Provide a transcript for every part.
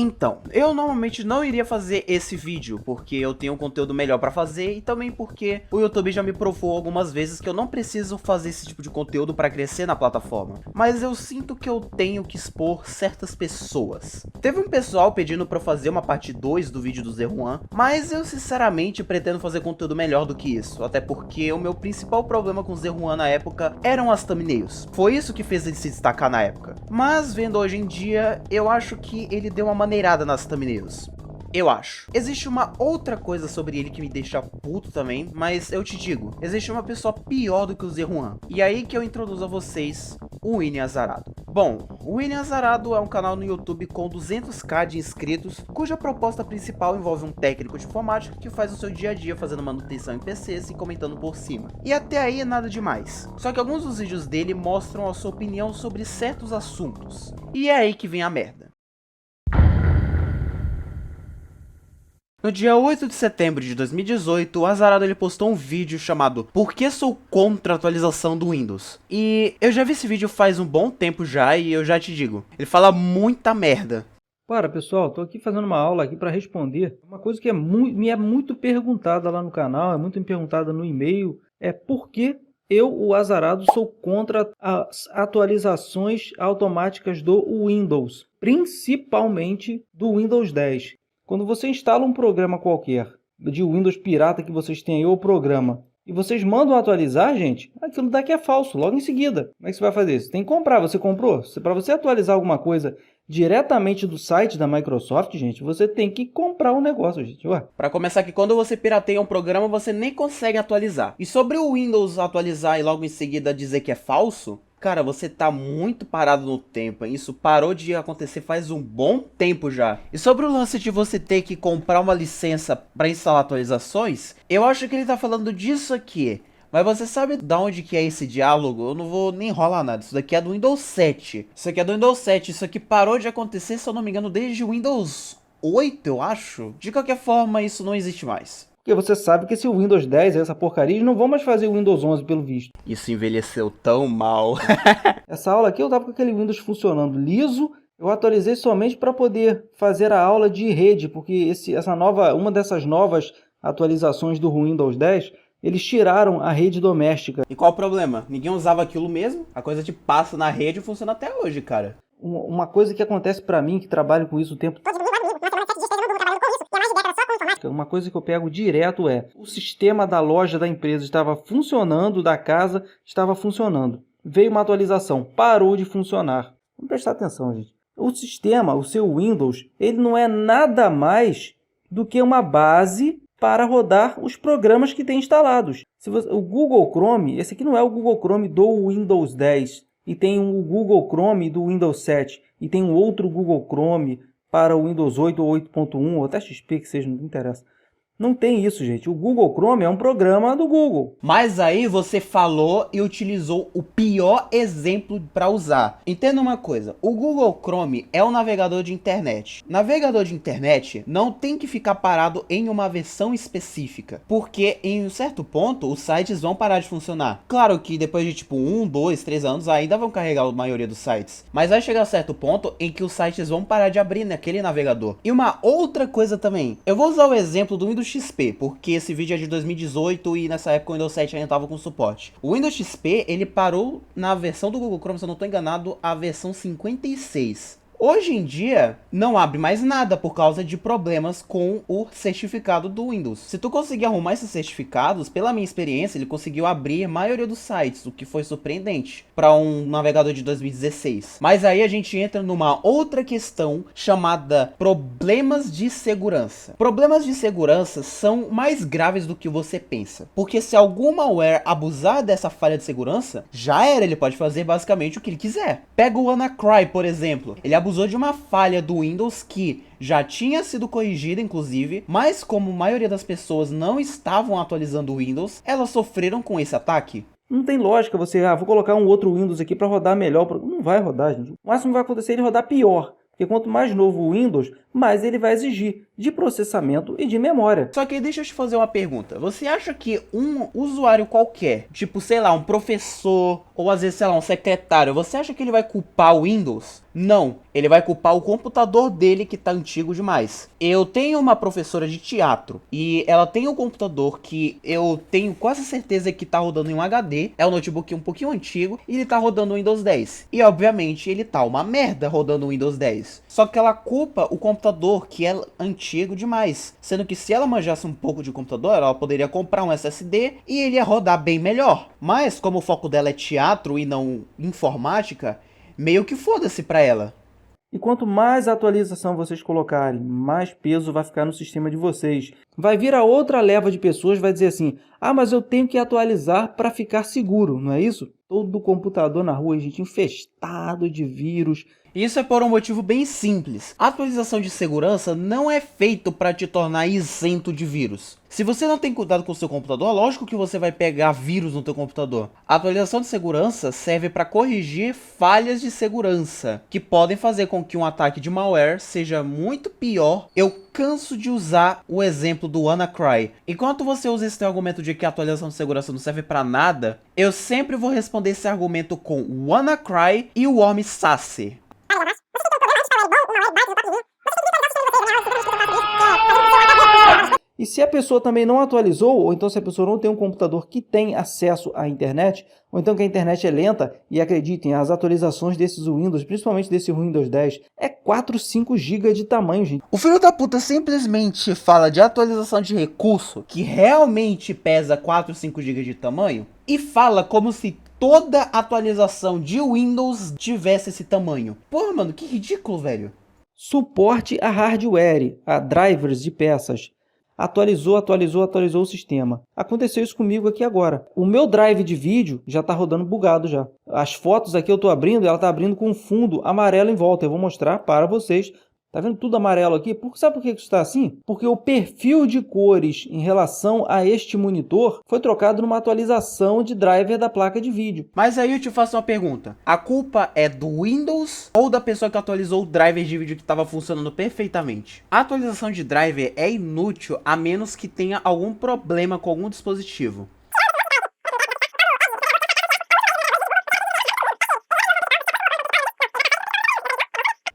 Então, eu normalmente não iria fazer esse vídeo, porque eu tenho um conteúdo melhor pra fazer e também porque o YouTube já me provou algumas vezes que eu não preciso fazer esse tipo de conteúdo pra crescer na plataforma. Mas eu sinto que eu tenho que expor certas pessoas. Teve um pessoal pedindo pra eu fazer uma parte 2 do vídeo do Zé Juan, mas eu sinceramente pretendo fazer conteúdo melhor do que isso, até porque o meu principal problema com o Zé Juan na época eram as thumbnails. Foi isso que fez ele se destacar na época. Mas vendo hoje em dia, eu acho que ele deu uma maneirada nas thumbnails. Eu acho. Existe uma outra coisa sobre ele que me deixa puto também, mas eu te digo, existe uma pessoa pior do que o Zé Juan. E aí que eu introduzo a vocês o William Azarado. Bom, o William Azarado é um canal no YouTube com 200k de inscritos, cuja proposta principal envolve um técnico de informática que faz o seu dia a dia fazendo manutenção em PCs e comentando por cima. E até aí é nada demais. Só que alguns dos vídeos dele mostram a sua opinião sobre certos assuntos. E é aí que vem a merda. No dia 8 de setembro de 2018, o Azarado ele postou um vídeo chamado Por que sou contra a atualização do Windows? E eu já vi esse vídeo faz um bom tempo já e eu já te digo, ele fala muita merda. Para pessoal, estou aqui fazendo uma aula aqui para responder uma coisa que me é muito perguntada lá no canal, é muito me perguntada no e-mail, é por que eu, o Azarado, sou contra as atualizações automáticas do Windows, principalmente do Windows 10. Quando você instala um programa qualquer, de Windows pirata que vocês têm aí, ou programa, e vocês mandam atualizar, gente, aquilo daqui é falso, logo em seguida. Como é que você vai fazer? Você tem que comprar, você comprou? Para você atualizar alguma coisa diretamente do site da Microsoft, gente, você tem que comprar um negócio, gente. Ué. Para começar que quando você pirateia um programa, você nem consegue atualizar. E sobre o Windows atualizar e logo em seguida dizer que é falso, cara, você tá muito parado no tempo, hein? Isso parou de acontecer faz um bom tempo já. E sobre o lance de você ter que comprar uma licença para instalar atualizações, eu acho que ele tá falando disso aqui. Mas você sabe de onde que é esse diálogo? Eu não vou nem enrolar nada. Isso daqui é do Windows 7. Isso aqui é do Windows 7. Isso aqui parou de acontecer, se eu não me engano, desde o Windows 8, eu acho. De qualquer forma, isso não existe mais. Porque você sabe que esse Windows 10, essa porcaria, eles não vão mais fazer o Windows 11 pelo visto. Isso envelheceu tão mal. Essa aula aqui eu tava com aquele Windows funcionando liso. Eu atualizei somente para poder fazer a aula de rede, porque uma dessas novas atualizações do Windows 10, eles tiraram a rede doméstica. E qual o problema? Ninguém usava aquilo mesmo? A coisa de passa na rede funciona até hoje, cara. Uma coisa que acontece para mim, que trabalho com isso o tempo todo, uma coisa que eu pego direto é, o sistema da loja da empresa estava funcionando, da casa estava funcionando. Veio uma atualização, parou de funcionar. Vamos prestar atenção, gente. O sistema, o seu Windows, ele não é nada mais do que uma base para rodar os programas que tem instalados. O Google Chrome, esse aqui não é o Google Chrome do Windows 10, e tem o Google Chrome do Windows 7, e tem um outro Google Chrome para o Windows 8 ou 8.1, ou até XP, que seja, não interessa. Não tem isso, gente. O Google Chrome é um programa do Google. Mas aí você falou e utilizou o pior exemplo para usar. Entenda uma coisa, o Google Chrome é um navegador de internet. Navegador de internet não tem que ficar parado em uma versão específica, porque em um certo ponto os sites vão parar de funcionar. Claro que depois de tipo 1, 2, 3 anos ainda vão carregar a maioria dos sites, mas vai chegar a certo ponto em que os sites vão parar de abrir naquele navegador. E uma outra coisa também, eu vou usar o exemplo do Windows XP, porque esse vídeo é de 2018 e nessa época o Windows 7 ainda estava com suporte. O Windows XP, ele parou na versão do Google Chrome, se eu não estou enganado, a versão 56. Hoje em dia, não abre mais nada por causa de problemas com o certificado do Windows. Se tu conseguir arrumar esses certificados, pela minha experiência, ele conseguiu abrir a maioria dos sites, o que foi surpreendente para um navegador de 2016. Mas aí a gente entra numa outra questão chamada problemas de segurança. Problemas de segurança são mais graves do que você pensa, porque se algum malware abusar dessa falha de segurança, já era, ele pode fazer basicamente o que ele quiser. Pega o WannaCry, por exemplo. Ele abusou de uma falha do Windows que já tinha sido corrigida, inclusive, mas como a maioria das pessoas não estavam atualizando o Windows, elas sofreram com esse ataque. Não tem lógica você, vou colocar um outro Windows aqui para rodar melhor. Não vai rodar, gente. O máximo que vai acontecer é ele rodar pior. Porque quanto mais novo o Windows, mais ele vai exigir de processamento e de memória. Só que deixa eu te fazer uma pergunta. Você acha que um usuário qualquer, tipo, sei lá, um professor, ou às vezes, sei lá, um secretário, você acha que ele vai culpar o Windows Não, ele vai culpar o computador dele que tá antigo demais. Eu tenho uma professora de teatro e ela tem um computador que eu tenho quase certeza que tá rodando em um HD. É um notebook um pouquinho antigo e ele tá rodando o Windows 10. E obviamente ele tá uma merda rodando o Windows 10. Só que ela culpa o computador que é antigo demais. Sendo que se ela manjasse um pouco de computador, ela poderia comprar um SSD e ele ia rodar bem melhor. Mas como o foco dela é teatro e não informática, meio que foda-se pra ela. E quanto mais atualização vocês colocarem, mais peso vai ficar no sistema de vocês. Vai vir a outra leva de pessoas, vai dizer assim, ah, mas eu tenho que atualizar para ficar seguro, não é isso? Todo computador na rua, gente, infestado de vírus. Isso é por um motivo bem simples. A atualização de segurança não é feito para te tornar isento de vírus. Se você não tem cuidado com o seu computador, lógico que você vai pegar vírus no teu computador. A atualização de segurança serve para corrigir falhas de segurança, que podem fazer com que um ataque de malware seja muito pior. Eu canso de usar o exemplo do WannaCry. Enquanto você usa esse teu argumento de que a atualização de segurança não serve para nada, eu sempre vou responder esse argumento com WannaCry e o Worm Sasse. E se a pessoa também não atualizou, ou então se a pessoa não tem um computador que tem acesso à internet, ou então que a internet é lenta, e acreditem, as atualizações desses Windows, principalmente desse Windows 10, é 4, 5 GB de tamanho, gente. O filho da puta simplesmente fala de atualização de recurso que realmente pesa 4, 5 GB de tamanho, e fala como se toda atualização de Windows tivesse esse tamanho. Porra, mano, que ridículo, velho. Suporte a hardware, a drivers de peças. Atualizou o sistema. Aconteceu isso comigo aqui agora. O meu drive de vídeo já está rodando bugado já. As fotos aqui eu estou abrindo, ela está abrindo com um fundo amarelo em volta. Eu vou mostrar para vocês. Tá vendo tudo amarelo aqui? Sabe por que isso está assim? Porque o perfil de cores em relação a este monitor foi trocado numa atualização de driver da placa de vídeo. Mas aí eu te faço uma pergunta. A culpa é do Windows ou da pessoa que atualizou o driver de vídeo que estava funcionando perfeitamente? A atualização de driver é inútil a menos que tenha algum problema com algum dispositivo.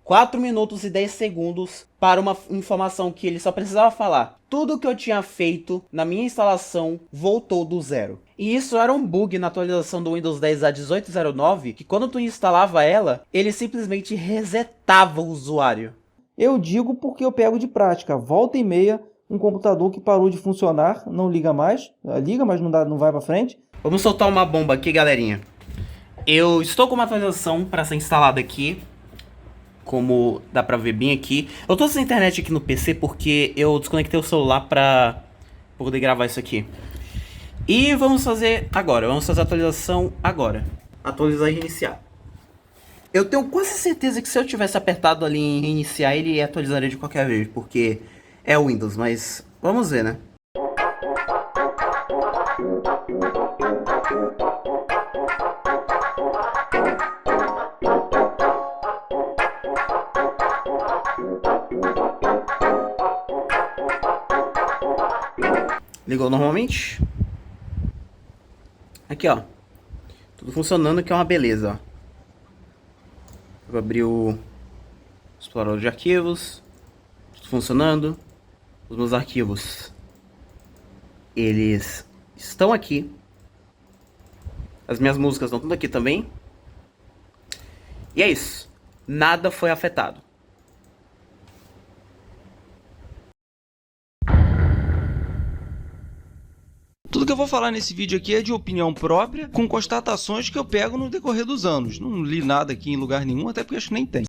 4 minutos e 10 segundos para uma informação que ele só precisava falar. Tudo que eu tinha feito na minha instalação voltou do zero. E isso era um bug na atualização do Windows 10 a 18.09, que quando tu instalava ela, ele simplesmente resetava o usuário. Eu digo porque eu pego de prática. Volta e meia, um computador que parou de funcionar, não liga mais. Liga, mas não vai para frente. Vamos soltar uma bomba aqui, galerinha. Eu estou com uma atualização para ser instalada aqui. Como dá pra ver bem aqui. Eu tô sem internet aqui no PC porque eu desconectei o celular pra poder gravar isso aqui. E vamos fazer agora. Vamos fazer a atualização agora. Atualizar e reiniciar. Eu tenho quase certeza que se eu tivesse apertado ali em reiniciar, ele atualizaria de qualquer vez. Porque é o Windows, mas vamos ver, né? Ligou normalmente. Aqui, ó. Tudo funcionando, que é uma beleza, ó. Vou abrir o explorador de arquivos. Tudo funcionando. Os meus arquivos, eles estão aqui. As minhas músicas estão tudo aqui também. E é isso. Nada foi afetado. Tudo que eu vou falar nesse vídeo aqui é de opinião própria, com constatações que eu pego no decorrer dos anos. Não li nada aqui em lugar nenhum, até porque acho que nem tem.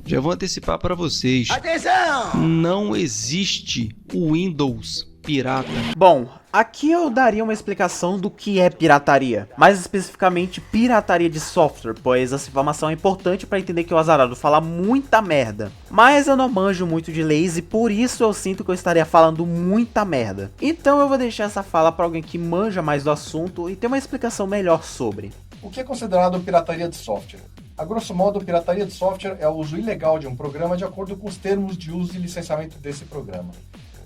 Já vou antecipar para vocês. Atenção! Não existe o Windows pirata. Bom, aqui eu daria uma explicação do que é pirataria. Mais especificamente, pirataria de software, pois essa informação é importante para entender que o azarado fala muita merda. Mas eu não manjo muito de leis e por isso eu sinto que eu estaria falando muita merda. Então eu vou deixar essa fala para alguém que manja mais do assunto e tem uma explicação melhor sobre. O que é considerado pirataria de software? A grosso modo, pirataria de software é o uso ilegal de um programa de acordo com os termos de uso e licenciamento desse programa.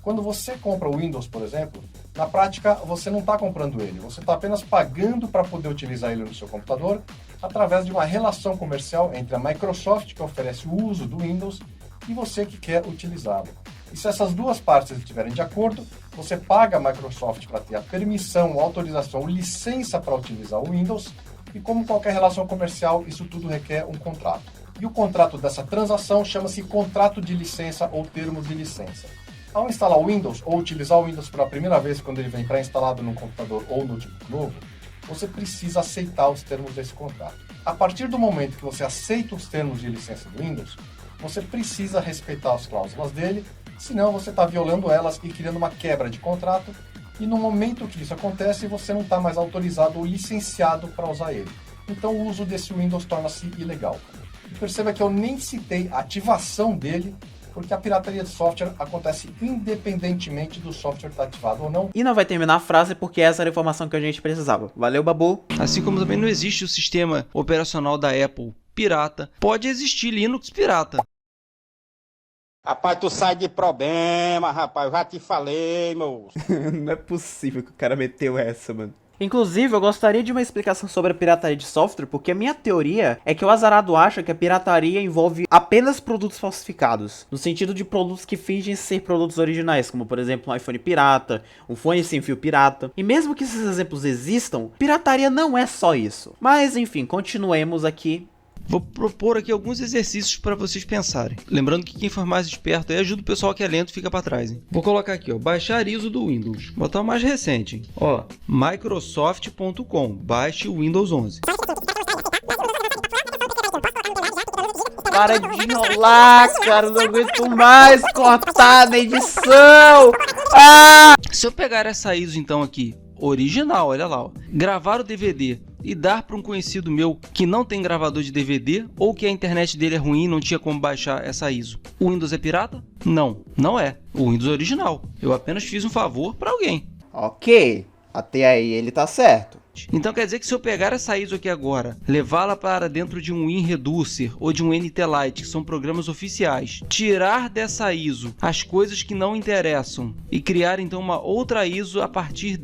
Quando você compra o Windows, por exemplo, na prática você não está comprando ele, você está apenas pagando para poder utilizar ele no seu computador através de uma relação comercial entre a Microsoft, que oferece o uso do Windows, e você que quer utilizá-lo. E se essas duas partes estiverem de acordo, você paga a Microsoft para ter a permissão, autorização ou licença para utilizar o Windows, e como qualquer relação comercial, isso tudo requer um contrato. E o contrato dessa transação chama-se contrato de licença ou termos de licença. Ao instalar o Windows ou utilizar o Windows pela primeira vez quando ele vem pré-instalado num computador ou notebook novo, você precisa aceitar os termos desse contrato. A partir do momento que você aceita os termos de licença do Windows, você precisa respeitar as cláusulas dele, senão você está violando elas e criando uma quebra de contrato, e no momento que isso acontece, você não está mais autorizado ou licenciado para usar ele. Então o uso desse Windows torna-se ilegal. E perceba que eu nem citei a ativação dele, porque a pirataria de software acontece independentemente do software estar ativado ou não. E não vai terminar a frase porque essa era a informação que a gente precisava. Valeu, Babu! Assim como também não existe o sistema operacional da Apple pirata, pode existir Linux pirata. Rapaz, tu sai de problema, rapaz. Eu já te falei, moço. Não é possível que o cara meteu essa, mano. Inclusive, eu gostaria de uma explicação sobre a pirataria de software, porque a minha teoria é que o Azarado acha que a pirataria envolve apenas produtos falsificados, no sentido de produtos que fingem ser produtos originais, como por exemplo um iPhone pirata, um fone sem fio pirata. E mesmo que esses exemplos existam, pirataria não é só isso. Mas enfim, continuemos aqui. Vou propor aqui alguns exercícios para vocês pensarem. Lembrando que quem for mais esperto aí ajuda o pessoal que é lento e fica para trás, hein? Vou colocar aqui, ó, baixar ISO do Windows. Vou botar o mais recente, hein? Ó, Microsoft.com. Baixe o Windows 11. Para de enrolar, cara, não aguento mais cortar na edição. Ah! Se eu pegar essa ISO então aqui, original, olha lá, ó, gravar o DVD e dar para um conhecido meu que não tem gravador de DVD ou que a internet dele é ruim e não tinha como baixar essa ISO, o Windows é pirata? Não, não é. O Windows é original. Eu apenas fiz um favor para alguém. Ok, até aí ele tá certo. Então quer dizer que se eu pegar essa ISO aqui agora, levá-la para dentro de um WinReducer ou de um NTLite, que são programas oficiais, tirar dessa ISO as coisas que não interessam e criar então uma outra ISO a partir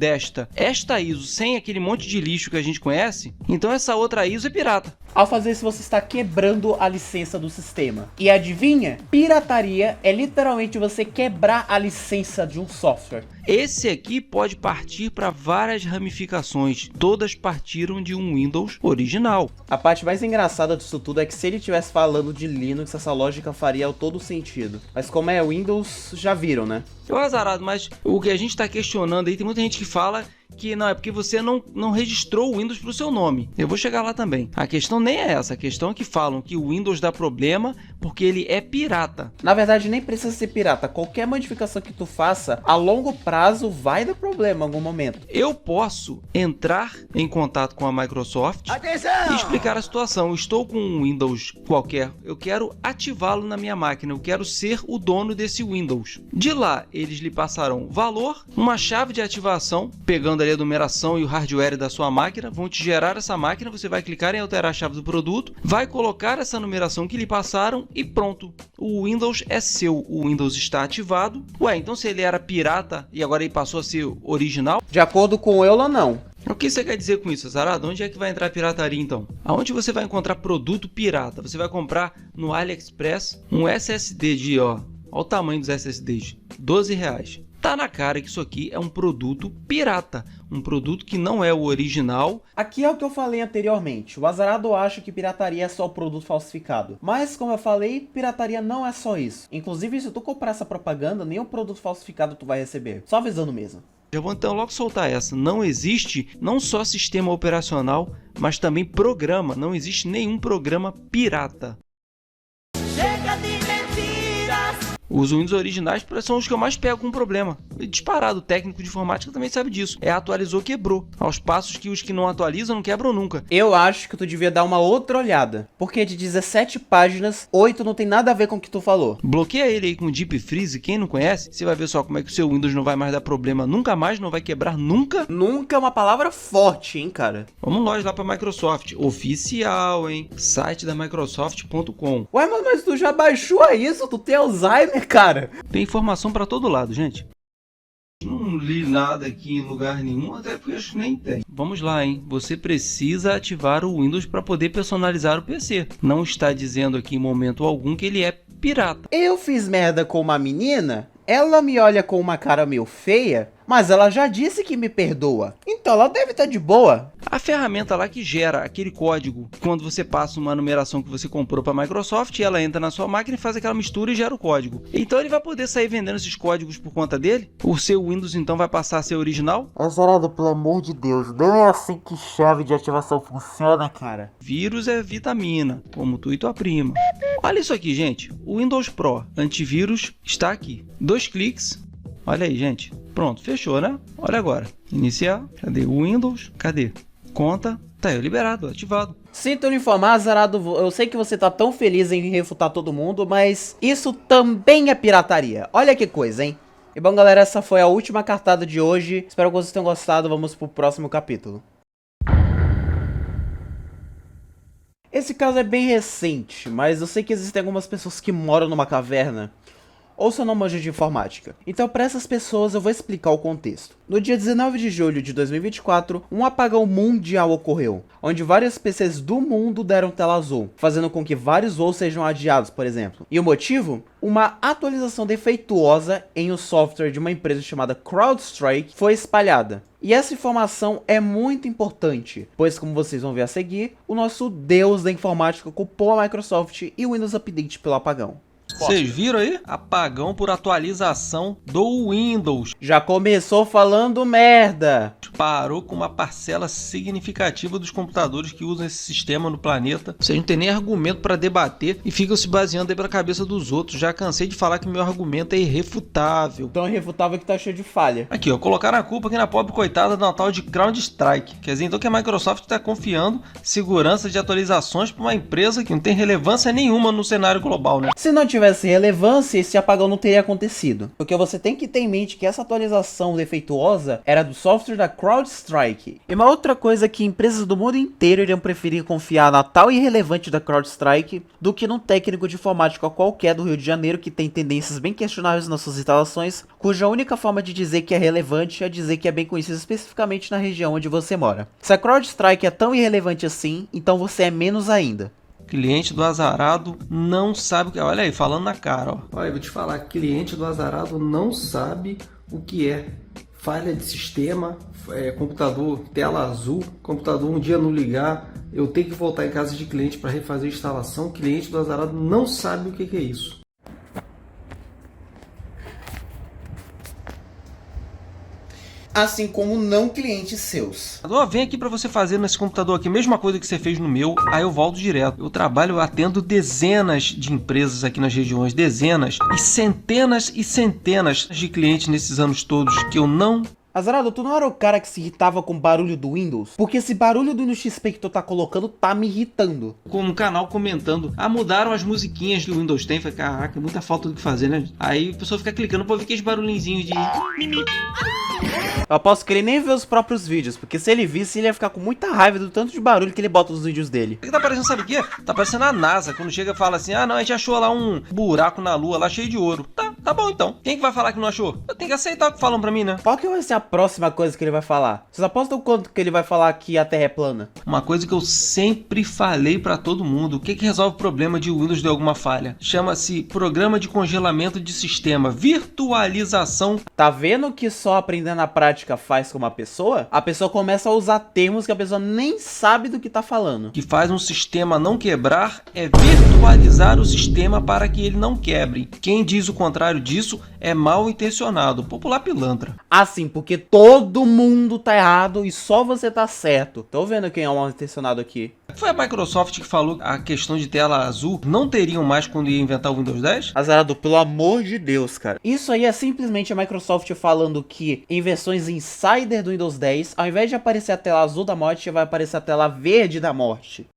esta ISO sem aquele monte de lixo que a gente conhece, então essa outra ISO é pirata. Ao fazer isso, você está quebrando a licença do sistema. E adivinha? Pirataria é literalmente você quebrar a licença de um software. Esse aqui pode partir para várias ramificações. Todas partiram de um Windows original. A parte mais engraçada disso tudo é que se ele estivesse falando de Linux, essa lógica faria todo sentido. Mas como é Windows, já viram, né? Eu azarado, mas o que a gente está questionando aí, tem muita gente que fala que não, é porque você não registrou o Windows para o seu nome. Eu vou chegar lá também. A questão nem é essa, a questão é que falam que o Windows dá problema porque ele é pirata. Na verdade, nem precisa ser pirata. Qualquer modificação que tu faça, a longo prazo vai dar problema em algum momento. Eu posso entrar em contato com a Microsoft e explicar a situação. Eu estou com um Windows qualquer, eu quero ativá-lo na minha máquina, eu quero ser o dono desse Windows. De lá, eles lhe passarão valor, uma chave de ativação, pegando ali a numeração e o hardware da sua máquina, vão te gerar essa máquina, você vai clicar em alterar a chave do produto, vai colocar essa numeração que lhe passaram e pronto. O Windows é seu, o Windows está ativado. Ué, então se ele era pirata e agora ele passou a ser original? De acordo com o Euler, não. O que você quer dizer com isso, Azarado? Onde é que vai entrar a pirataria então? Aonde você vai encontrar produto pirata? Você vai comprar no AliExpress um SSD de, ó, olha o tamanho dos SSDs, R$12. Tá na cara que isso aqui é um produto pirata, um produto que não é o original. Aqui é o que eu falei anteriormente, o Azarado acha que pirataria é só produto falsificado. Mas, como eu falei, pirataria não é só isso. Inclusive, se tu comprar essa propaganda, nenhum produto falsificado tu vai receber. Só avisando mesmo. Já vou então logo soltar essa. Não existe não só sistema operacional, mas também programa. Não existe nenhum programa pirata. Chega de mentiras. Os Windows originais são os que eu mais pego com problema. Disparado, o técnico de informática também sabe disso. Atualizou, quebrou. Aos passos que os que não atualizam não quebram nunca. Eu acho que tu devia dar uma outra olhada. Porque de 17 páginas, 8 não tem nada a ver com o que tu falou. Bloqueia ele aí com o Deep Freeze. Quem não conhece, você vai ver só como é que o seu Windows não vai mais dar problema nunca mais, não vai quebrar nunca. Nunca é uma palavra forte, hein, cara? Vamos nós lá pra Microsoft. Oficial, hein? Site da Microsoft.com. Ué, mas tu já baixou isso? Tu tem Alzheimer? Cara, Tem informação pra todo lado, gente. Não li nada aqui em lugar nenhum, até porque acho que nem tem. Vamos lá, hein? Você precisa ativar o Windows para poder personalizar o PC. Não está dizendo aqui em momento algum que ele é pirata. eu fiz merda com uma menina, ela me olha com uma cara meio feia, mas ela já disse que me perdoa. Então ela deve estar de boa. A ferramenta lá que gera aquele código, quando você passa uma numeração que você comprou para a Microsoft, ela entra na sua máquina e faz aquela mistura e gera o código. Então ele vai poder sair vendendo esses códigos por conta dele? O seu Windows então vai passar a ser original? Azarado, pelo amor de Deus, não é assim que chave de ativação funciona, cara. Vírus é vitamina, como tu e tua prima. Olha isso aqui, gente. O Windows Pro antivírus está aqui. 2 cliques. Olha aí, gente. Pronto, fechou, né? Olha agora. Iniciar. Cadê o Windows? Cadê? Conta. Tá aí, liberado, ativado. Sinto lhe informar, Azarado, eu sei que você tá tão feliz em refutar todo mundo, mas isso também é pirataria. Olha que coisa, hein? E bom, galera, essa foi a última cartada de hoje. Espero que vocês tenham gostado. Vamos pro próximo capítulo. Esse caso é bem recente, mas eu sei que existem algumas pessoas que moram numa caverna ou só não manjam de informática. Então para essas pessoas eu vou explicar o contexto. No dia 19 de julho de 2024, um apagão mundial ocorreu, onde vários PCs do mundo deram tela azul, fazendo com que vários voos sejam adiados, por exemplo. E o motivo? Uma atualização defeituosa em um software de uma empresa chamada CrowdStrike foi espalhada. E essa informação é muito importante, pois como vocês vão ver a seguir, o nosso deus da informática culpou a Microsoft e o Windows Update pelo apagão. Vocês viram aí? Apagão por atualização do Windows. Já começou falando merda. Parou com uma parcela significativa dos computadores que usam esse sistema no planeta. Vocês não tem nem argumento para debater e ficam se baseando aí pela cabeça dos outros. Já cansei de falar que meu argumento é irrefutável. Tão irrefutável que tá cheio de falha. Aqui, ó, colocaram a culpa aqui na pobre coitada da tal de CrowdStrike. Quer dizer, então que a Microsoft está confiando segurança de atualizações para uma empresa que não tem relevância nenhuma no cenário global, né? Se não tivesse relevância, esse apagão não teria acontecido. Porque você tem que ter em mente que essa atualização defeituosa era do software da CrowdStrike. E uma outra coisa que empresas do mundo inteiro iriam preferir confiar na tal irrelevante da CrowdStrike do que num técnico de informática qualquer do Rio de Janeiro que tem tendências bem questionáveis nas suas instalações, cuja única forma de dizer que é relevante é dizer que é bem conhecido especificamente na região onde você mora. Se a CrowdStrike é tão irrelevante assim, então você é menos ainda. Cliente do Azarado não sabe o que é. Olha aí, falando na cara, ó. Olha, eu vou te falar, cliente do Azarado não sabe o que é falha de sistema, computador tela azul, computador um dia não ligar, eu tenho que voltar em casa de cliente para refazer a instalação. Cliente do Azarado não sabe o que é isso. Assim como não clientes seus. Ó, vem aqui para você fazer nesse computador aqui, mesma coisa que você fez no meu, aí eu volto direto. Eu trabalho, eu atendo dezenas de empresas aqui nas regiões, dezenas e centenas de clientes nesses anos todos que eu não... Azarado, tu não era o cara que se irritava com o barulho do Windows? Porque esse barulho do Windows XP que tu tá colocando tá me irritando. Com um canal comentando, mudaram as musiquinhas do Windows 10, falei, caraca, muita falta do que fazer, né? Aí a pessoa fica clicando, pô, ver aqueles barulhinhos de... Eu aposto que ele nem vê os próprios vídeos, porque se ele visse, ele ia ficar com muita raiva do tanto de barulho que ele bota nos vídeos dele. O que tá parecendo, sabe o quê? Tá parecendo a NASA, quando chega e fala assim, não, a gente achou lá um buraco na lua, lá cheio de ouro. Tá bom então. Quem que vai falar que não achou? Eu tenho que aceitar o que falam pra mim, né? Qual que vai ser a próxima coisa que ele vai falar? Vocês apostam quanto que ele vai falar que a Terra é plana? Uma coisa que eu sempre falei pra todo mundo, o que resolve o problema de Windows de alguma falha? Chama-se programa de congelamento de sistema, virtualização. Tá vendo que só aprender na prática faz com uma pessoa? A pessoa começa a usar termos que a pessoa nem sabe do que tá falando. Que faz um sistema não quebrar é virtualizar o sistema para que ele não quebre. Quem diz o contrário disso é mal intencionado, popular pilantra. Assim, porque todo mundo tá errado e só você tá certo. Tô vendo quem é o mal intencionado aqui. Foi a Microsoft que falou a questão de tela azul não teriam mais quando ia inventar o Windows 10? Azarado, pelo amor de Deus, cara. Isso aí é simplesmente a Microsoft falando que em versões Insider do Windows 10, ao invés de aparecer a tela azul da morte, vai aparecer a tela verde da morte.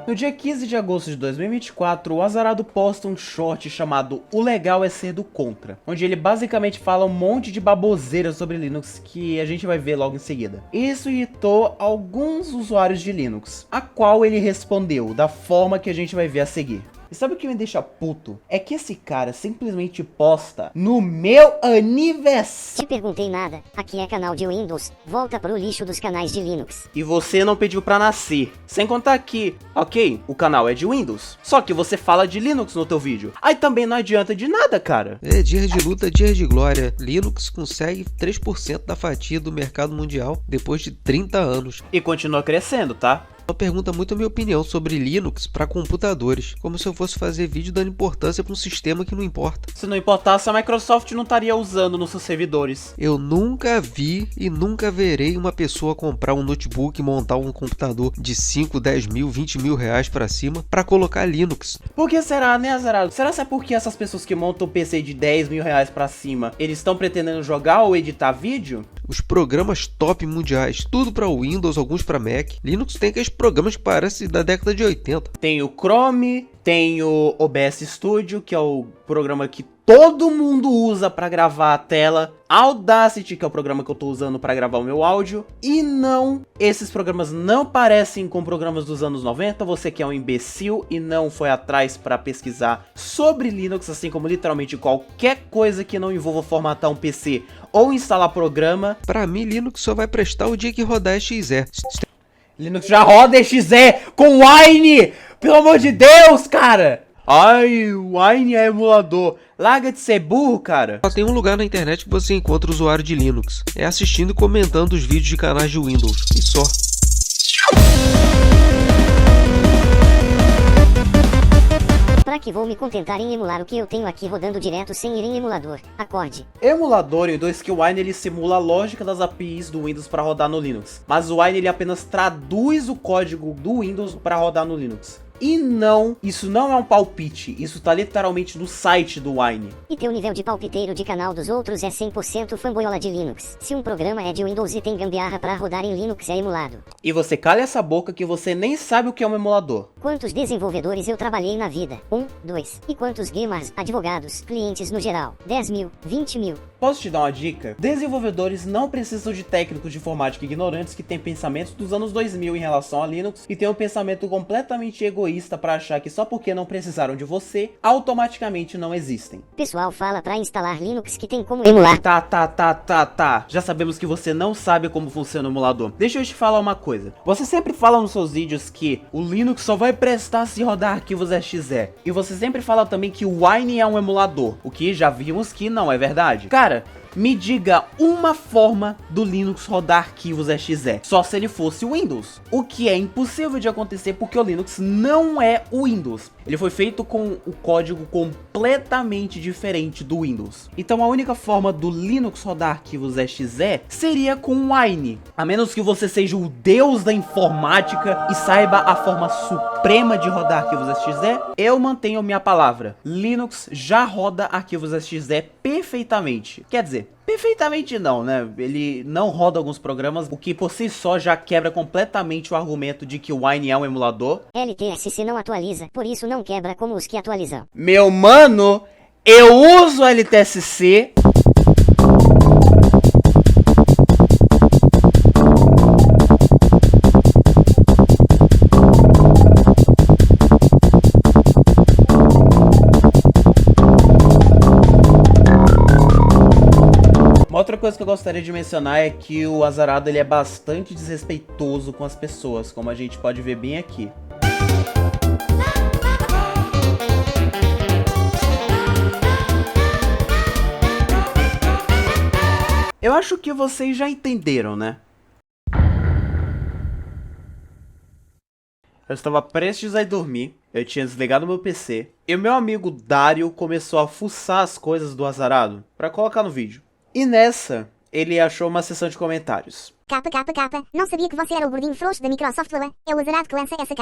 No dia 15 de agosto de 2024, o Azarado posta um short chamado O Legal é Ser do Contra, onde ele basicamente fala um monte de baboseira sobre Linux que a gente vai ver logo em seguida. Isso irritou alguns usuários de Linux, a qual ele respondeu da forma que a gente vai ver a seguir. E sabe o que me deixa puto? É que esse cara simplesmente posta no meu aniversário. Te perguntei nada, aqui é canal de Windows, volta pro lixo dos canais de Linux. E você não pediu pra nascer. Sem contar que, ok, o canal é de Windows, só que você fala de Linux no teu vídeo. Aí também não adianta de nada, cara. É dia de luta, dia de glória. Linux consegue 3% da fatia do mercado mundial depois de 30 anos. E continua crescendo, tá? Ela pergunta muito a minha opinião sobre Linux para computadores, como se eu fosse fazer vídeo dando importância para um sistema que não importa. Se não importasse, a Microsoft não estaria usando nos seus servidores. Eu nunca vi e nunca verei uma pessoa comprar um notebook e montar um computador de 5, 10 mil, 20 mil reais para cima para colocar Linux. Por que será, né, Azarado? Será que é porque essas pessoas que montam um PC de 10 mil reais pra cima, eles estão pretendendo jogar ou editar vídeo? Os programas top mundiais, tudo para Windows, alguns para Mac. Linux tem aqueles programas que parecem da década de 80. Tem o Chrome, tem o OBS Studio, que é o programa que todo mundo usa para gravar a tela. Audacity, que é o programa que eu tô usando para gravar o meu áudio. E não, esses programas não parecem com programas dos anos 90. Você que é um imbecil e não foi atrás para pesquisar sobre Linux, assim como literalmente qualquer coisa que não envolva formatar um PC ou instalar programa. Para mim, Linux só vai prestar o dia que rodar XE. Linux já roda exe com Wine! Pelo amor de Deus, cara! Ai, o Wine é emulador. Larga de ser burro, cara. Só tem um lugar na internet que você encontra usuário de Linux. É assistindo e comentando os vídeos de canais de Windows. E só. Pra que vou me contentar em emular o que eu tenho aqui rodando direto sem ir em emulador? Acorde. Emulador, em dois que o Wine ele simula a lógica das APIs do Windows para rodar no Linux. Mas o Wine ele apenas traduz o código do Windows para rodar no Linux. E não, isso não é um palpite, isso tá literalmente no site do Wine. E teu nível de palpiteiro de canal dos outros é 100% fanboyola de Linux. Se um programa é de Windows e tem gambiarra pra rodar em Linux é emulado. E você calha essa boca que você nem sabe o que é um emulador. Quantos desenvolvedores eu trabalhei na vida? 1, 2. E quantos gamers, advogados, clientes no geral? 10 mil, 20 mil. Posso te dar uma dica? Desenvolvedores não precisam de técnicos de informática ignorantes que têm pensamentos dos anos 2000 em relação a Linux e têm um pensamento completamente egoísta para achar que só porque não precisaram de você, automaticamente não existem. Pessoal fala pra instalar Linux que tem como emular. Tá. Já sabemos que você não sabe como funciona o emulador. Deixa eu te falar uma coisa. Você sempre fala nos seus vídeos que o Linux só vai prestar se rodar arquivos exe. E você sempre fala também que o Wine é um emulador, o que já vimos que não é verdade. Cara, me diga uma forma do Linux rodar arquivos exe, só se ele fosse o Windows. O que é impossível de acontecer porque o Linux não é o Windows. Ele foi feito com o código completamente diferente do Windows. Então a única forma do Linux rodar arquivos exe seria com o Wine. A menos que você seja o deus da informática e saiba a forma suprema de rodar arquivos exe, eu mantenho minha palavra. Linux já roda arquivos exe perfeitamente. Quer dizer, perfeitamente não, né? Ele não roda alguns programas, o que por si só já quebra completamente o argumento de que o Wine é um emulador. LTSC não atualiza, por isso não quebra como os que atualizam. Meu mano, eu uso LTSC. Outra coisa que eu gostaria de mencionar é que o Azarado ele é bastante desrespeitoso com as pessoas, como a gente pode ver bem aqui. Eu acho que vocês já entenderam, né? Eu estava prestes a ir dormir, eu tinha desligado meu PC, e o meu amigo Dário começou a fuçar as coisas do Azarado para colocar no vídeo. E nessa, ele achou uma seção de comentários. Capa. Não sabia que você era o gordinho frouxo da Microsoft, Lula. É o Azarado que lança essa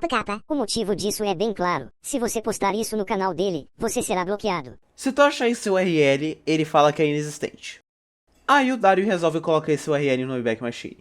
capa. O motivo disso é bem claro. Se você postar isso no canal dele, você será bloqueado. Se tu achar esse URL, ele fala que é inexistente. Aí o Dário resolve colocar esse URL no Wayback Machine.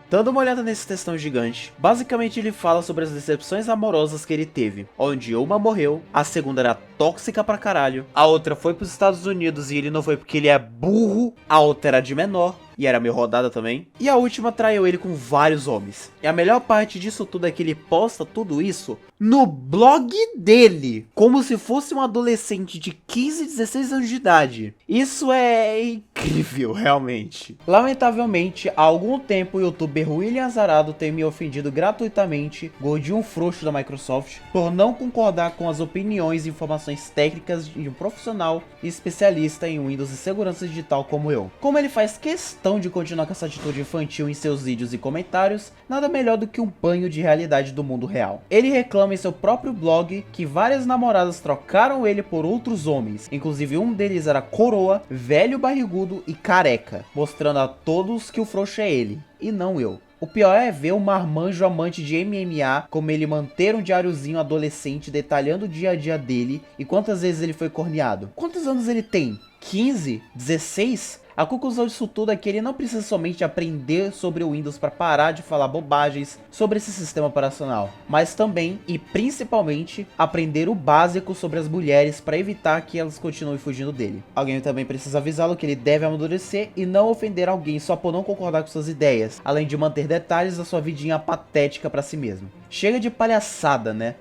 Dando uma olhada nesse textão gigante, basicamente ele fala sobre as decepções amorosas que ele teve, onde uma morreu, a segunda era tóxica pra caralho, a outra foi pros Estados Unidos e ele não foi porque ele é burro, a outra era de menor, e era meio rodada também, e a última traiu ele com vários homens. E a melhor parte disso tudo é que ele posta tudo isso no blog dele, como se fosse um adolescente de 15, 16 anos de idade. Isso é incrível, realmente. Lamentavelmente, há algum tempo o youtuber William Azarado tem me ofendido gratuitamente, gordinho frouxo da Microsoft, por não concordar com as opiniões e informações técnicas de um profissional e especialista em Windows e segurança digital como eu. Como ele faz questão de continuar com essa atitude infantil em seus vídeos e comentários, nada melhor do que um banho de realidade do mundo real. Ele reclama em seu próprio blog que várias namoradas trocaram ele por outros homens, inclusive um deles era coroa, velho barrigudo e careca, mostrando a todos que o frouxo é ele, e não eu. O pior é ver o marmanjo amante de MMA como ele manter um diáriozinho adolescente detalhando o dia a dia dele e quantas vezes ele foi corneado. Quantos anos ele tem? 15? 16? A conclusão disso tudo é que ele não precisa somente aprender sobre o Windows para parar de falar bobagens sobre esse sistema operacional, mas também e principalmente aprender o básico sobre as mulheres para evitar que elas continuem fugindo dele. Alguém também precisa avisá-lo que ele deve amadurecer e não ofender alguém só por não concordar com suas ideias, além de manter detalhes da sua vidinha patética para si mesmo. Chega de palhaçada, né?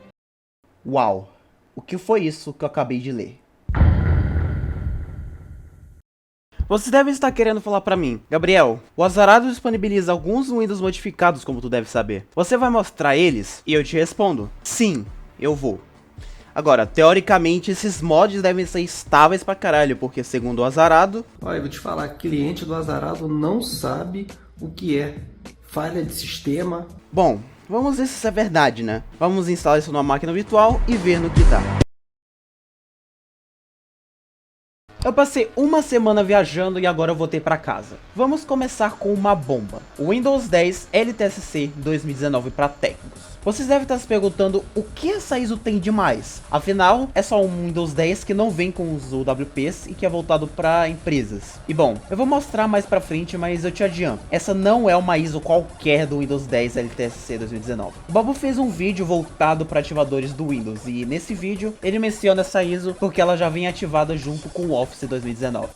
Uau, o que foi isso que eu acabei de ler? Vocês devem estar querendo falar pra mim, Gabriel, o Azarado disponibiliza alguns Windows modificados, como tu deve saber. Você vai mostrar eles? E eu te respondo, sim, eu vou. Agora, teoricamente, esses mods devem ser estáveis pra caralho, porque segundo o Azarado... Olha, eu vou te falar, cliente do Azarado não sabe o que é falha de sistema. Bom, vamos ver se isso é verdade, né? Vamos instalar isso numa máquina virtual e ver no que dá. Eu passei uma semana viajando e agora eu voltei pra casa. Vamos começar com uma bomba. O Windows 10 LTSC 2019 para técnicos. Vocês devem estar se perguntando o que essa ISO tem de mais. Afinal, é só um Windows 10 que não vem com os UWPs e que é voltado para empresas. E bom, eu vou mostrar mais pra frente, mas eu te adianto. Essa não é uma ISO qualquer do Windows 10 LTSC 2019. O Babu fez um vídeo voltado para ativadores do Windows e nesse vídeo ele menciona essa ISO porque ela já vem ativada junto com o Office 2019.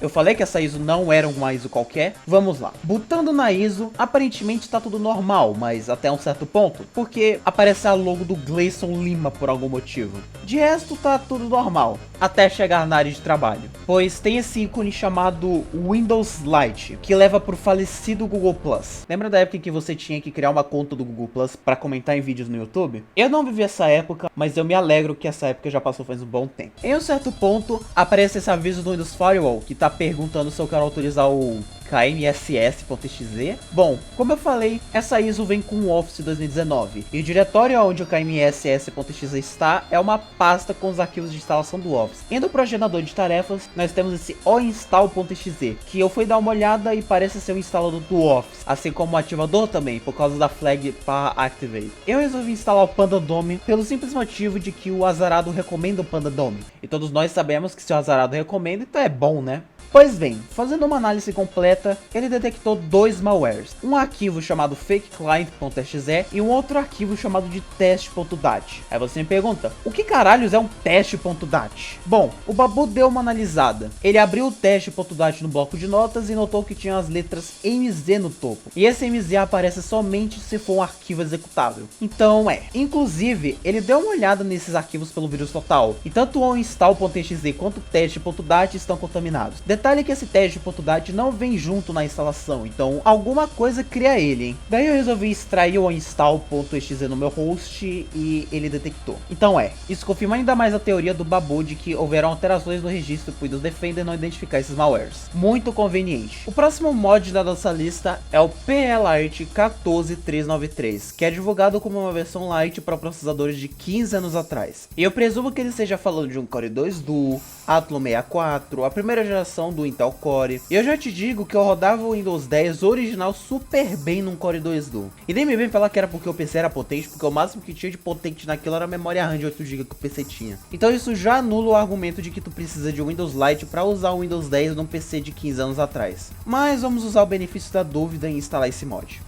Eu falei que essa ISO não era uma ISO qualquer. Vamos lá. Botando na ISO, aparentemente tá tudo normal, mas até um certo ponto, porque aparece a logo do Gleison Lima por algum motivo. De resto tá tudo normal, até chegar na área de trabalho, pois tem esse ícone chamado Windows Lite, que leva pro falecido Google Plus. Lembra da época em que você tinha que criar uma conta do Google Plus para comentar em vídeos no YouTube? Eu não vivi essa época, mas eu me alegro que essa época já passou faz um bom tempo. Em um certo ponto, aparece esse aviso do Windows Firewall, que tá perguntando se eu quero autorizar o KMSS.exe. Bom, como eu falei, essa ISO vem com o Office 2019 e o diretório onde o KMSS.exe está é uma pasta com os arquivos de instalação do Office. Indo para o gerador de tarefas, nós temos esse oinstall.exe, que eu fui dar uma olhada e parece ser um instalador do Office, assim como o ativador também, por causa da flag para activate. Eu resolvi instalar o PandaDome pelo simples motivo de que o Azarado recomenda o PandaDome, e todos nós sabemos que se o Azarado recomenda, então é bom, né? Pois bem, fazendo uma análise completa, ele detectou dois malwares, um arquivo chamado fakeclient.exe e um outro arquivo chamado de test.dat. Aí você me pergunta, o que caralhos é um test.dat? Bom, o Babu deu uma analisada. Ele abriu o test.dat no bloco de notas e notou que tinha as letras MZ no topo. E esse MZ aparece somente se for um arquivo executável. Então inclusive, ele deu uma olhada nesses arquivos pelo vírus total, e tanto o install.exe quanto o test.dat estão contaminados. Detalhe que esse teste.dat não vem junto na instalação, então alguma coisa cria ele, hein? Daí eu resolvi extrair o install.exe no meu host e ele detectou. Então isso confirma ainda mais a teoria do Babu de que houveram alterações no registro pro Windows Defender não identificar esses malwares. Muito conveniente. O próximo mod da nossa lista é o PE-Lite 14393, que é divulgado como uma versão light para processadores de 15 anos atrás. E eu presumo que ele esteja falando de um Core 2 Duo, Athlon 64, a primeira geração do Intel Core. E eu já te digo que eu rodava o Windows 10 original super bem num Core 2 Duo. E nem me vem falar que era porque o PC era potente, porque o máximo que tinha de potente naquilo era a memória RAM de 8GB que o PC tinha. Então isso já anula o argumento de que tu precisa de Windows Lite para usar o Windows 10 num PC de 15 anos atrás. Mas vamos usar o benefício da dúvida em instalar esse mod.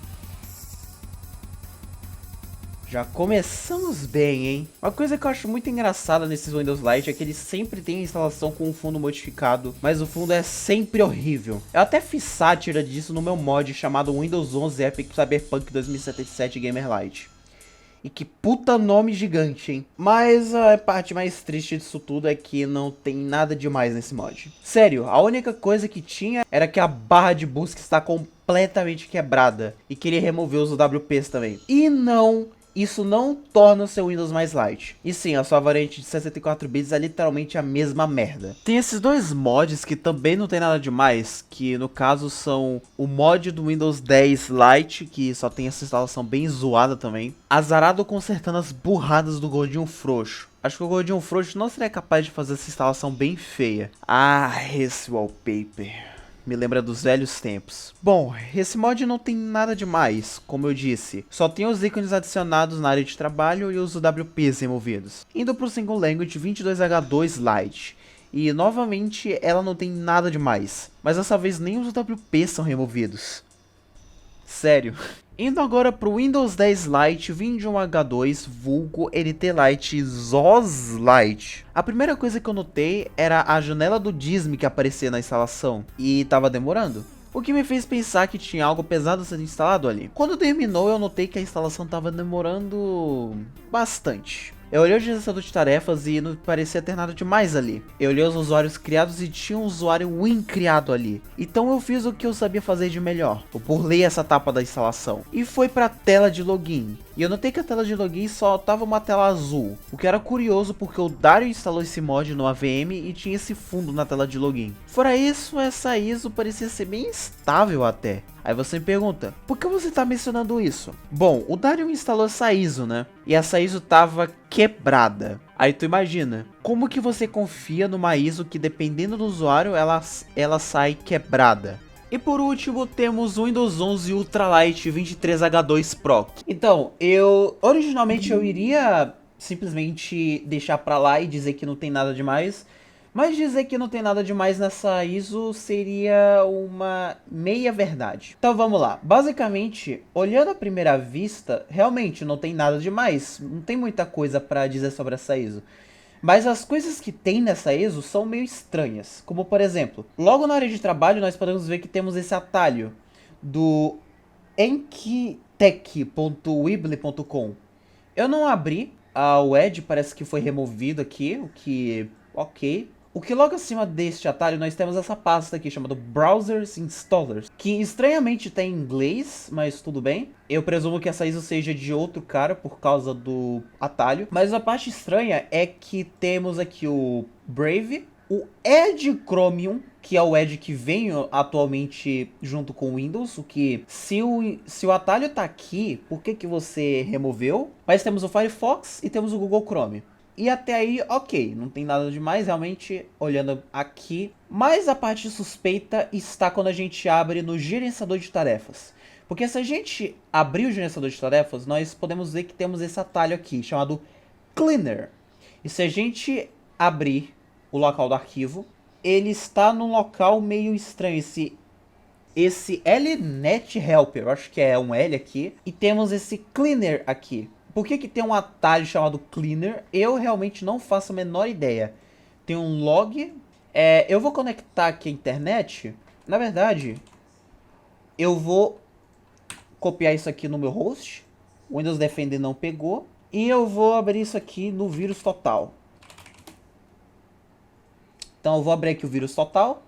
Já começamos bem, hein? Uma coisa que eu acho muito engraçada nesses Windows Lite é que eles sempre têm a instalação com o fundo modificado, mas o fundo é sempre horrível. Eu até fiz sátira disso no meu mod chamado Windows 11 Epic Cyberpunk 2077 Gamerlite. E que puta nome gigante, hein? Mas a parte mais triste disso tudo é que não tem nada demais nesse mod. Sério, a única coisa que tinha era que a barra de busca está completamente quebrada e queria remover os WPs também. E não, isso não torna o seu Windows mais light. E sim, a sua variante de 64 bits é literalmente a mesma merda. Tem esses dois mods que também não tem nada demais, que no caso são o mod do Windows 10 Lite, que só tem essa instalação bem zoada também. Azarado consertando as burradas do Gordinho Frouxo. Acho que o Gordinho Frouxo não seria capaz de fazer essa instalação bem feia. Ah, esse wallpaper me lembra dos velhos tempos. Bom, esse mod não tem nada demais, como eu disse. Só tem os ícones adicionados na área de trabalho e os WPs removidos. Indo para o Single Language 22H2 Lite. E novamente ela não tem nada demais. Mas dessa vez nem os WPs são removidos. Sério. Indo agora para o Windows 10 Lite 21H2 vulgo NT Lite ZOS Lite. A primeira coisa que eu notei era a janela do Disney que aparecia na instalação e tava demorando. O que me fez pensar que tinha algo pesado sendo instalado ali. Quando terminou eu notei que a instalação tava demorando bastante. Eu olhei o gerenciador de tarefas e não parecia ter nada demais ali. Eu olhei os usuários criados e tinha um usuário Win criado ali. Então eu fiz o que eu sabia fazer de melhor. Eu pulei essa etapa da instalação. E foi para a tela de login. E eu notei que a tela de login só tava uma tela azul. O que era curioso porque o Dario instalou esse mod no AVM e tinha esse fundo na tela de login. Fora isso, essa ISO parecia ser bem estável até. Aí você me pergunta, por que você tá mencionando isso? Bom, o Dario instalou essa ISO, né? E essa ISO tava quebrada. Aí tu imagina, como que você confia numa ISO que dependendo do usuário, ela sai quebrada? E por último, temos o Windows 11 Ultralight 23H2 Pro. Então, originalmente eu iria simplesmente deixar pra lá e dizer que não tem nada demais. Mas dizer que não tem nada demais nessa ISO seria uma meia verdade. Então vamos lá. Basicamente, olhando à primeira vista, realmente não tem nada demais. Não tem muita coisa pra dizer sobre essa ISO. Mas as coisas que tem nessa ISO são meio estranhas. Como por exemplo, logo na área de trabalho nós podemos ver que temos esse atalho do enkitech.weebly.com. Eu não abri, o Edge parece que foi removido aqui, o que... ok. O que logo acima deste atalho nós temos essa pasta aqui chamada Browsers Installers, que estranhamente tem em inglês, mas tudo bem. Eu presumo que essa ISO seja de outro cara por causa do atalho. Mas a parte estranha é que temos aqui o Brave, o Edge Chromium, que é o Edge que vem atualmente junto com o Windows, o que se o atalho tá aqui, por que você removeu? Mas temos o Firefox e temos o Google Chrome. E até aí, ok, não tem nada demais, realmente, olhando aqui. Mas a parte suspeita está quando a gente abre no gerenciador de tarefas. Porque se a gente abrir o gerenciador de tarefas, nós podemos ver que temos esse atalho aqui, chamado Cleaner. E se a gente abrir o local do arquivo, ele está num local meio estranho, esse LNet Helper, eu acho que é um L aqui. E temos esse Cleaner aqui. Por que tem um atalho chamado Cleaner? Eu realmente não faço a menor ideia. Tem um log. Eu vou conectar aqui a internet. Na verdade, eu vou copiar isso aqui no meu host. O Windows Defender não pegou. E eu vou abrir isso aqui no vírus total. Então eu vou abrir aqui o vírus total.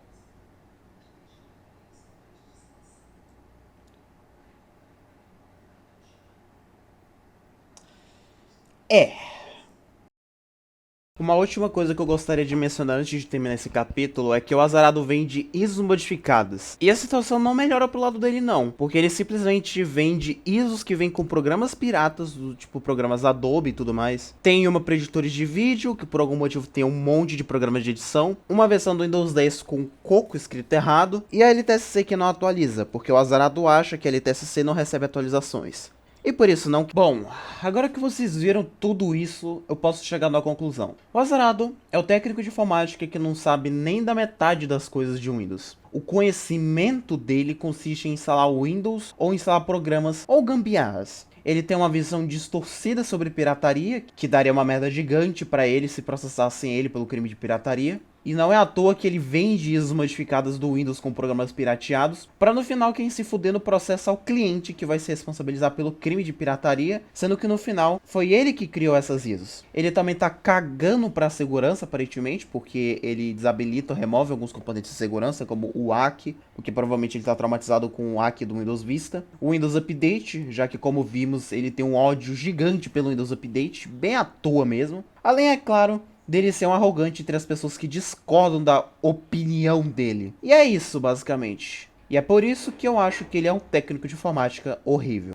Uma última coisa que eu gostaria de mencionar antes de terminar esse capítulo é que o Azarado vende ISOs modificadas. E a situação não melhora pro lado dele não, porque ele simplesmente vende ISOs que vêm com programas piratas, do tipo programas Adobe e tudo mais. Tem uma para editores de vídeo, que por algum motivo tem um monte de programas de edição. Uma versão do Windows 10 com Coco escrito errado. E a LTSC que não atualiza, porque o Azarado acha que a LTSC não recebe atualizações. E por isso não... Bom, agora que vocês viram tudo isso, eu posso chegar na conclusão. O Azarado é o técnico de informática que não sabe nem da metade das coisas de Windows. O conhecimento dele consiste em instalar Windows ou instalar programas ou gambiarras. Ele tem uma visão distorcida sobre pirataria, que daria uma merda gigante pra ele se processassem ele pelo crime de pirataria. E não é à toa que ele vende ISOs modificadas do Windows com programas pirateados, para no final quem se fuder no processo é o cliente que vai se responsabilizar pelo crime de pirataria, sendo que no final foi ele que criou essas ISOs. Ele também tá cagando pra segurança, aparentemente, porque ele desabilita ou remove alguns componentes de segurança, como o ACK, porque provavelmente ele tá traumatizado com o ACK do Windows Vista. O Windows Update, já que como vimos, ele tem um ódio gigante pelo Windows Update, bem à toa mesmo. Além, é claro, dele ser um arrogante entre as pessoas que discordam da opinião dele. E é isso, basicamente. E é por isso que eu acho que ele é um técnico de informática horrível.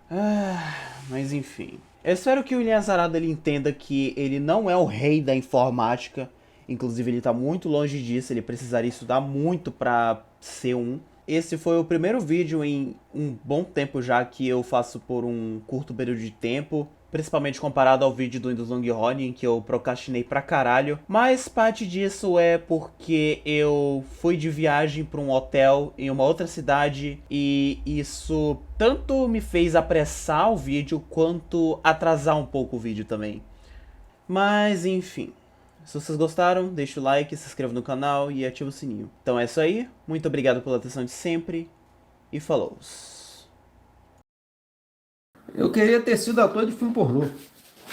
Mas enfim. Eu espero que o William Azarado ele entenda que ele não é o rei da informática. Inclusive ele tá muito longe disso, ele precisaria estudar muito pra ser um. Esse foi o primeiro vídeo em um bom tempo já que eu faço por um curto período de tempo. Principalmente comparado ao vídeo do Windows Longhorn, em que eu procrastinei pra caralho. Mas parte disso é porque eu fui de viagem pra um hotel em uma outra cidade. E isso tanto me fez apressar o vídeo, quanto atrasar um pouco o vídeo também. Mas enfim. Se vocês gostaram, deixa o like, se inscreva no canal e ativa o sininho. Então é isso aí. Muito obrigado pela atenção de sempre. E falou! Eu queria ter sido ator de filme pornô.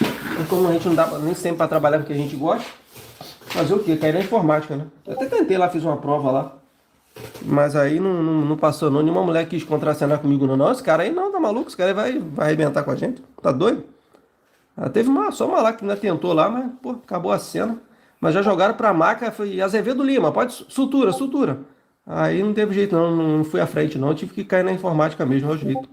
E como a gente não dá nem sempre pra trabalhar porque a gente gosta, fazer o quê? Cair na informática, né? Eu até tentei lá, fiz uma prova lá. Mas aí não passou não. Nenhuma mulher quis contracenar comigo não. Não, esse cara aí não, tá maluco? Esse cara aí vai arrebentar com a gente. Tá doido? Teve só uma lá que ainda tentou lá, mas pô, acabou a cena. Mas já jogaram pra maca, foi Azevedo Lima, pode sutura. Aí não teve jeito não fui à frente não. Eu tive que cair na informática mesmo, é o jeito.